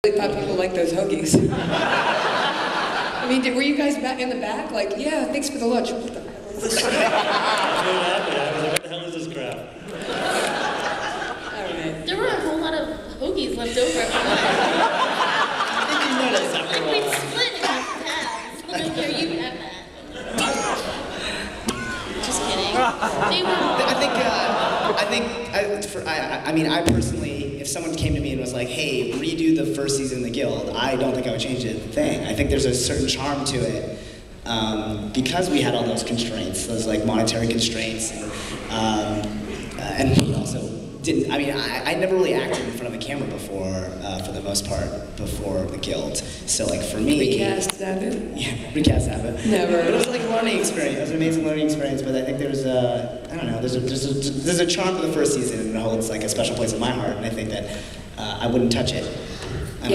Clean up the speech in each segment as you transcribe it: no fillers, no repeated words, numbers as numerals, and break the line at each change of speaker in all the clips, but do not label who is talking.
really thought people liked those hoagies. I mean, were you guys back in the back? Like, yeah, thanks for the lunch. What the hell is this?
I was like, what the hell is this crap?
All right.
There were a whole lot of hoagies left over at lunch.
I think you noticed that for a
Like
while.
we'd split in half. Here, you can have that. Just kidding.
I mean, I personally, if someone came to me and was like, hey, redo the first season of The Guild, I don't think I would change a thing. I think there's a certain charm to it because we had all those constraints, those like monetary constraints, and we also didn't, I mean, I never really acted in front of a camera before, for the most part, before The Guild. So like for me...
Recast Abbott?
Yeah, recast Abbott.
Never.
But it was like a learning experience. It was an amazing learning experience, but I think there's a, I don't know, there's a charm to the first season and it holds like a special place in my heart, and I think that I wouldn't touch it.
I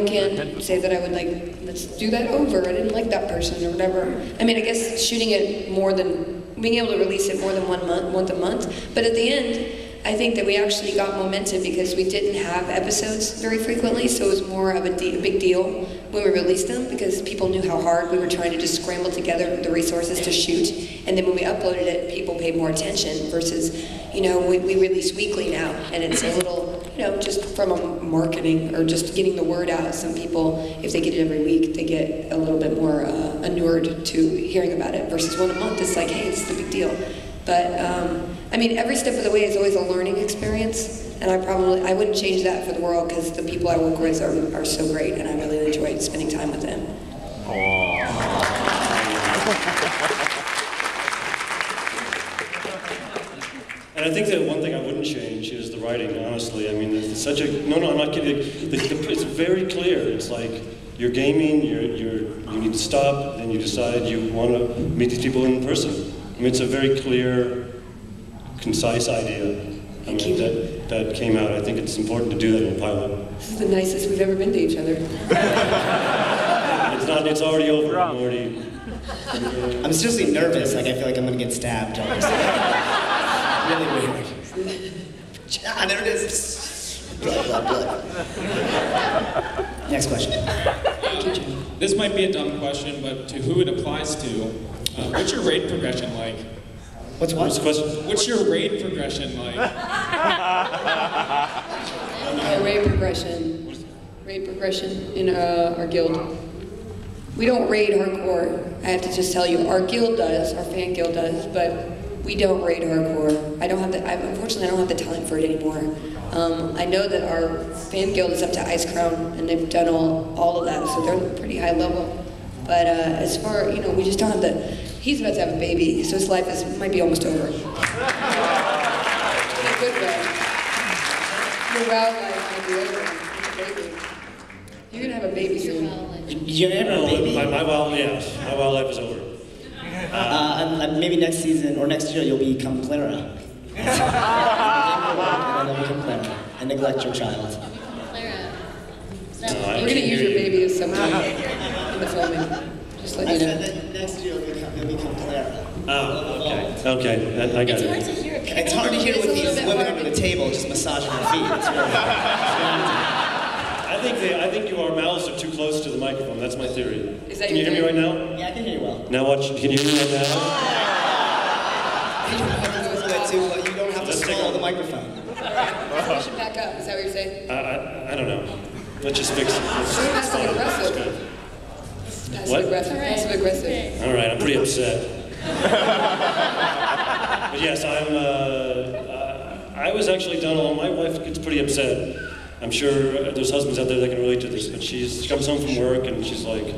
can't say that I would like, let's do that over. I didn't like that person or whatever. I mean, I guess shooting it more than, being able to release it more than once a month, but at the end, I think that we actually got momentum because we didn't have episodes very frequently, so it was more of a big deal when we released them because people knew how hard we were trying to just scramble together the resources to shoot. And then when we uploaded it, people paid more attention versus, we release weekly now, and it's a little, just from a marketing or just getting the word out. Some people, if they get it every week, they get a little bit more inured to hearing about it versus one a month. It's like, hey, it's a big deal. But, every step of the way is always a learning experience, and I wouldn't change that for the world because the people I work with are so great, and I really enjoyed spending time with them.
And I think that one thing I wouldn't change is the writing, honestly. I mean, it's such a, no, I'm not kidding. It's very clear. It's like, you're gaming, you need to stop, and you decide you want to meet these people in person. I mean, it's a very clear, concise idea. That came out. I think it's important to do that in a pilot.
This is the nicest we've ever been to each other.
It's already over. I'm
seriously nervous. Like I feel like I'm gonna get stabbed. Really weird. There it is. Blood. Next question.
This might be a dumb question, but to who it applies to, what's your raid progression like?
What's the
question?
What's your raid progression like?
Raid progression in our guild. We don't raid hardcore. I have to just tell you, our guild does, our fan guild does, but we don't raid hardcore. Unfortunately, I don't have the talent for it anymore. I know that our fan guild is up to Ice Crown, and they've done all of that, so they're pretty high level. But as far, we just don't have the. He's about to have a baby, so his life might be almost over. In a good way. Your wild life might be over. You're gonna have a baby soon.
You're gonna have a baby?
My wild life is over.
Maybe next season or next year you'll become Clara. And then become Clara and neglect your child.
Clara.
We're gonna use your baby as sometime in the filming. Just let you know.
I said that next year you'll become Clara.
Oh, okay, I got it.
It's hard to hear.
It's hard to hear with these women under the table just massaging their feet. It's really
I think our mouths are too close to the microphone. That's my theory. Can you hear me right now?
Yeah, I can hear you well.
Now watch. Can you hear me right now?
You don't have to swallow the microphone.
You should back up. Is that what you're saying?
I don't know. Let's just fix it.
Passive aggressive. Passive aggressive.
All right, I'm pretty upset. But yes, I was actually done alone. My wife gets pretty upset. I'm sure there's husbands out there that can relate to this, but she comes home from work and she's like,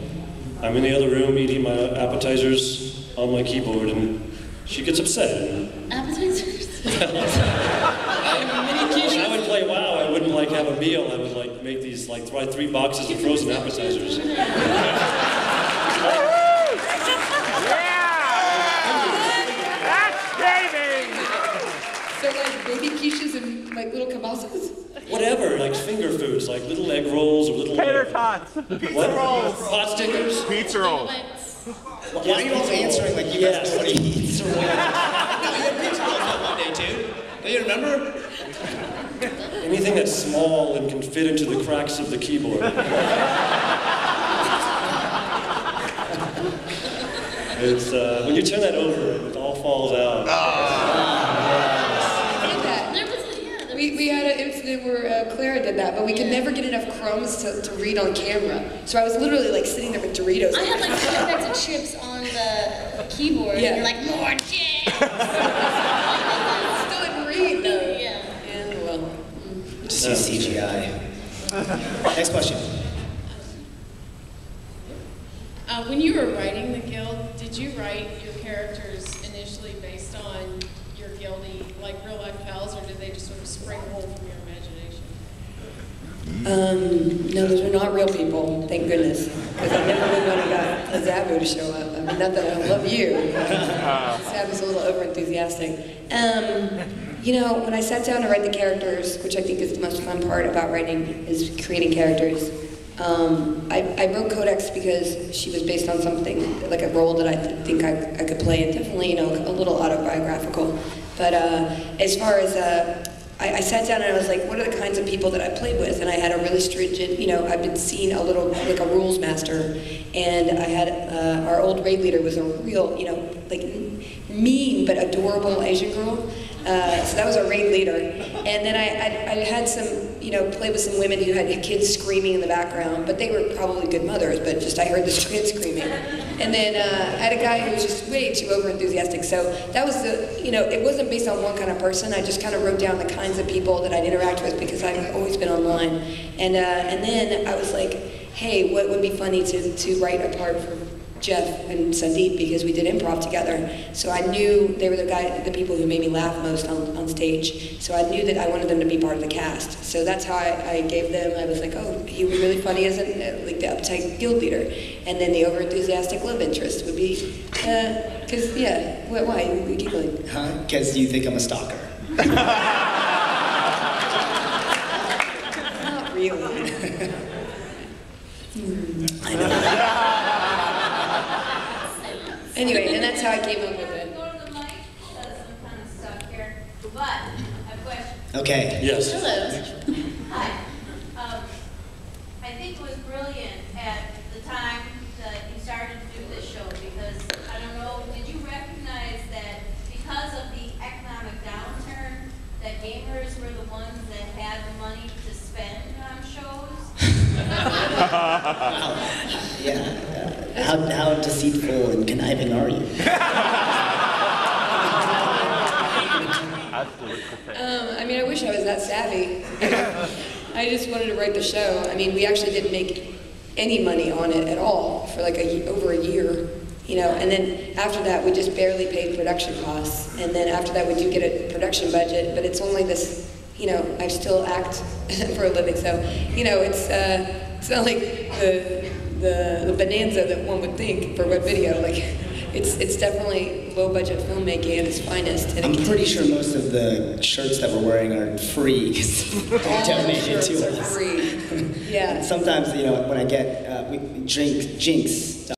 I'm in the other room eating my appetizers on my keyboard, and she gets upset.
Appetizers?
I would play WoW, I wouldn't have a meal, I would make these 3 boxes of frozen appetizers.
So baby quiches and little kibasas?
Whatever, finger foods, little egg rolls or little...
Tater tots!
Pizza rolls! Pot stickers!
Pizza rolls!
Why are you all answering like you guys know what he eats? No, you had pizza rolls that one day too. Do you remember?
anything that's small and can fit into the cracks of the keyboard. It's when you turn that over, it all falls out.
There was a, yeah, there
We had an incident where Clara did that, but we could never get enough crumbs to read on camera. So I was literally like sitting there with Doritos.
I had like 2 bags of chips on the keyboard,
Yeah.
and you're like, more chips!
Still didn't read though.
Yeah.
Yeah, well.
Just use CGI. Next question.
When you were writing the guild, did you write your characters initially based on your guildie, like real life pals, or did they just sort of spring roll from your imagination?
No, those are not real people, thank goodness. Because I never would want to get a Zabu to show up. I mean, not that I don't love you. Zabu's a little overenthusiastic. You know, when I sat down to write the characters, which I think is the most fun part about writing, is creating characters. I wrote Codex because she was based on something, like a role that I think I could play, and definitely, you know, a little autobiographical. But as far as, I sat down and I was like, what are the kinds of people that I played with? And I had a really stringent, you know, I've been seeing a little, like a rules master, and I had, our old raid leader was a real, you know, like mean but adorable Asian girl. So that was our raid leader. And then I had some, you know, play with some women who had kids screaming in the background, but they were probably good mothers, but just I heard the kids screaming. And then I had a guy who was just way too overenthusiastic. So that was the, you know, it wasn't based on one kind of person. I just kind of wrote down the kinds of people that I'd interact with because I've always been online. And then I was like, hey, what would be funny to write a part for Jeff and Sandeep, because we did improv together. So I knew they were the people who made me laugh most on stage. So I knew that I wanted them to be part of the cast. So that's how I gave them, I was like, oh, he would be really funny as like the uptight guild leader. And then the overenthusiastic love interest would be, because, yeah, why? We keep going.
Huh? Because you think I'm a stalker.
Not really.
I know.
Anyway, and that's how I came up with it.
Go to the mic, because I'm kind of stuck here. But I have a question.
Okay.
Yes.
Hello.
Hi. I think it was brilliant at the time that you started to do this show, because I don't know, did you recognize that because of the economic downturn, that gamers were the ones that had the money to spend on shows?
Yeah. How deceitful and conniving are you?
I mean, I wish I was that savvy. I just wanted to write the show. I mean, we actually didn't make any money on it at all for like over a year, you know. And then after that, we just barely paid production costs. And then after that, we do get a production budget, but it's only this, you know, I still act for a living, so, you know, it's not like the bonanza that one would think for web video. Like, it's definitely low-budget filmmaking at its finest. And
I'm pretty sure most of the shirts that we're wearing are free because they're donated to us.
Free. Yeah.
Sometimes, you know, when I get Jinx